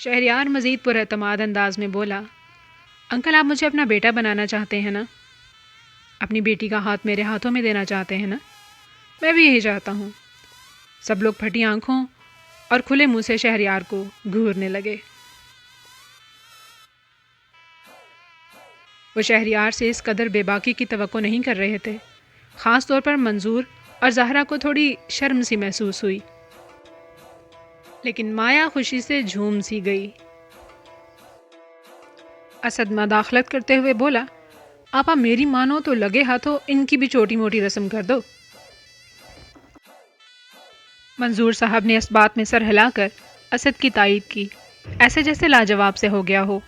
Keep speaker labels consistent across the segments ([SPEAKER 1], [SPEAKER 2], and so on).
[SPEAKER 1] شہریار مزید پراعتماد انداز میں بولا، انکل آپ مجھے اپنا بیٹا بنانا چاہتے ہیں نا؟ اپنی بیٹی کا ہاتھ میرے ہاتھوں میں دینا چاہتے ہیں نا؟ میں بھی یہی چاہتا ہوں۔ سب لوگ پھٹی آنکھوں اور کھلے منہ سے شہریار کو گھورنے لگے۔ وہ شہریار سے اس قدر بے باکی کی توقع نہیں کر رہے تھے۔ خاص طور پر منظور اور زہرا کو تھوڑی شرم سی محسوس ہوئی، لیکن مایا خوشی سے جھوم سی گئی۔ اسد مداخلت کرتے ہوئے بولا، آپا میری مانو تو لگے ہاتھوں ان کی بھی چھوٹی موٹی رسم کر دو۔ منظور صاحب نے اس بات میں سر ہلا کر اسد کی تائید کی، ایسے جیسے لاجواب سے ہو گیا ہو،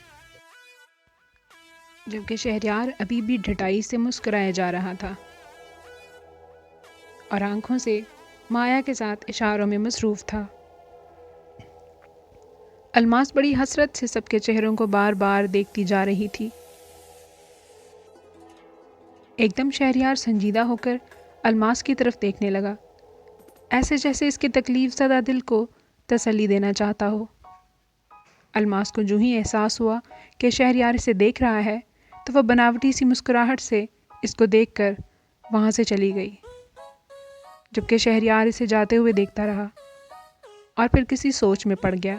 [SPEAKER 1] جبکہ شہریار ابھی بھی ڈھٹائی سے مسکرایا جا رہا تھا اور آنکھوں سے مایا کے ساتھ اشاروں میں مصروف تھا۔ الماس بڑی حسرت سے سب کے چہروں کو بار بار دیکھتی جا رہی تھی۔ ایک دم شہریار سنجیدہ ہو کر الماس کی طرف دیکھنے لگا، ایسے جیسے اس کے تکلیف زدہ دل کو تسلی دینا چاہتا ہو۔ الماس کو جو ہی احساس ہوا کہ شہریار اسے دیکھ رہا ہے تو وہ بناوٹی سی مسکراہٹ سے اس کو دیکھ کر وہاں سے چلی گئی، جبکہ شہریار اسے جاتے ہوئے دیکھتا رہا اور پھر کسی سوچ میں پڑ گیا۔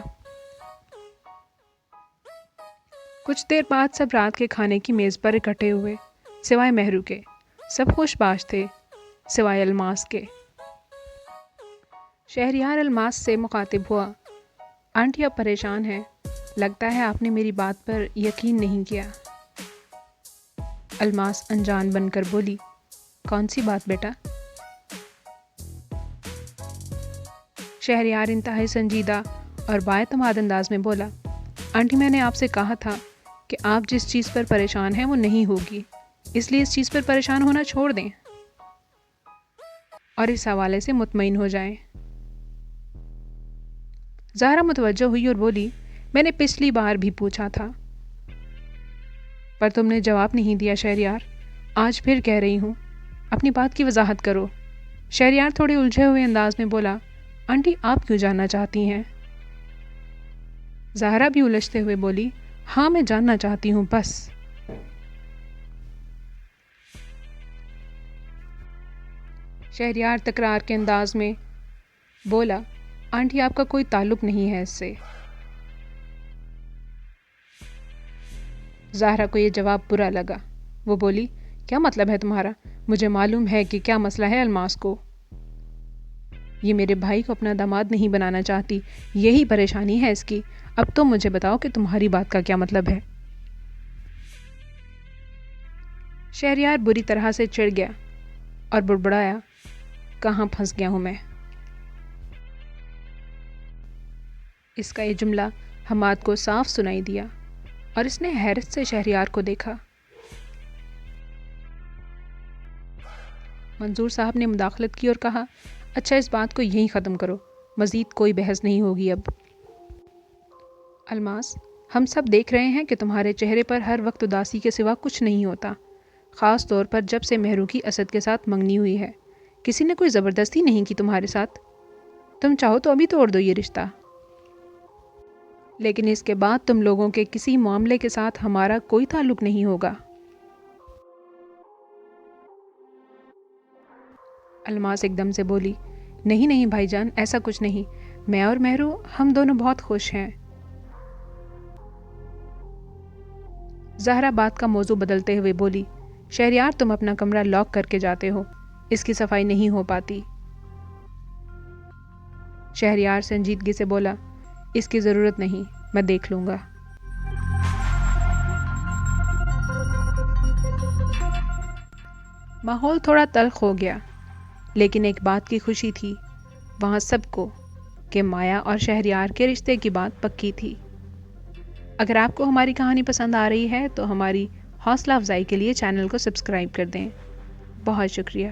[SPEAKER 1] کچھ دیر بعد سب رات کے کھانے کی میز پر اکٹھے ہوئے، سوائے مہرو کے۔ سب خوش باش تھے سوائے الماس کے۔ شہریار الماس سے مخاطب ہوا، آنٹی اب پریشان ہیں، لگتا ہے آپ نے میری بات پر یقین نہیں کیا۔ الماس انجان بن کر بولی، کون سی بات بیٹا؟ شہریار انتہائی سنجیدہ اور بااعتماد انداز میں بولا، آنٹی میں نے آپ سے کہا تھا کہ آپ جس چیز پر پریشان ہیں وہ نہیں ہوگی، اس لیے اس چیز پر پریشان ہونا چھوڑ دیں اور اس حوالے سے مطمئن ہو جائیں۔ زہرا متوجہ ہوئی اور بولی، میں نے پچھلی بار بھی پوچھا تھا پر تم نے جواب نہیں دیا شہریار، آج پھر کہہ رہی ہوں، اپنی بات کی وضاحت کرو۔ شہریار تھوڑے الجھے ہوئے انداز میں بولا، آنٹی آپ کیوں جاننا چاہتی ہیں؟ زہرا بھی الجھتے ہوئے بولی، ہاں میں جاننا چاہتی ہوں بس۔ شہریار تکرار کے انداز میں بولا، آنٹی آپ کا کوئی تعلق نہیں ہے اس سے۔ زہرا کو یہ جواب برا لگا، وہ بولی، کیا مطلب ہے تمہارا؟ مجھے معلوم ہے کہ کیا مسئلہ ہے الماس کو، یہ میرے بھائی کو اپنا داماد نہیں بنانا چاہتی، یہی پریشانی ہے اس کی۔ اب تم مجھے بتاؤ کہ تمہاری بات کا کیا مطلب ہے؟ شہریار بری طرح سے چڑ گیا اور بڑبڑایا، کہاں پھنس گیا ہوں میں؟ اس کا یہ جملہ حماد کو صاف سنائی دیا اور اس نے حیرت سے شہریار کو دیکھا۔ منظور صاحب نے مداخلت کی اور کہا، اچھا اس بات کو یہیں ختم کرو، مزید کوئی بحث نہیں ہوگی اب۔ الماس، ہم سب دیکھ رہے ہیں کہ تمہارے چہرے پر ہر وقت اداسی کے سوا کچھ نہیں ہوتا، خاص طور پر جب سے مہرو کی اسد کے ساتھ منگنی ہوئی ہے۔ کسی نے کوئی زبردستی نہیں کی تمہارے ساتھ، تم چاہو تو ابھی توڑ دو یہ رشتہ، لیکن اس کے بعد تم لوگوں کے کسی معاملے کے ساتھ ہمارا کوئی تعلق نہیں ہوگا۔ الماس ایک دم سے بولی، نہیں نہیں بھائی جان، ایسا کچھ نہیں، میں اور مہرو ہم دونوں بہت خوش ہیں۔ زہرا بات کا موضوع بدلتے ہوئے بولی، شہریار تم اپنا کمرہ لاک کر کے جاتے ہو، اس کی صفائی نہیں ہو پاتی۔ شہریار سنجیدگی سے بولا، اس کی ضرورت نہیں، میں دیکھ لوں گا۔ ماحول تھوڑا تلخ ہو گیا، لیکن ایک بات کی خوشی تھی وہاں سب کو کہ مایا اور شہریار کے رشتے کی بات پکی تھی۔ اگر آپ کو ہماری کہانی پسند آ رہی ہے تو ہماری حوصلہ افزائی کے لیے چینل کو سبسکرائب کر دیں۔ بہت شکریہ۔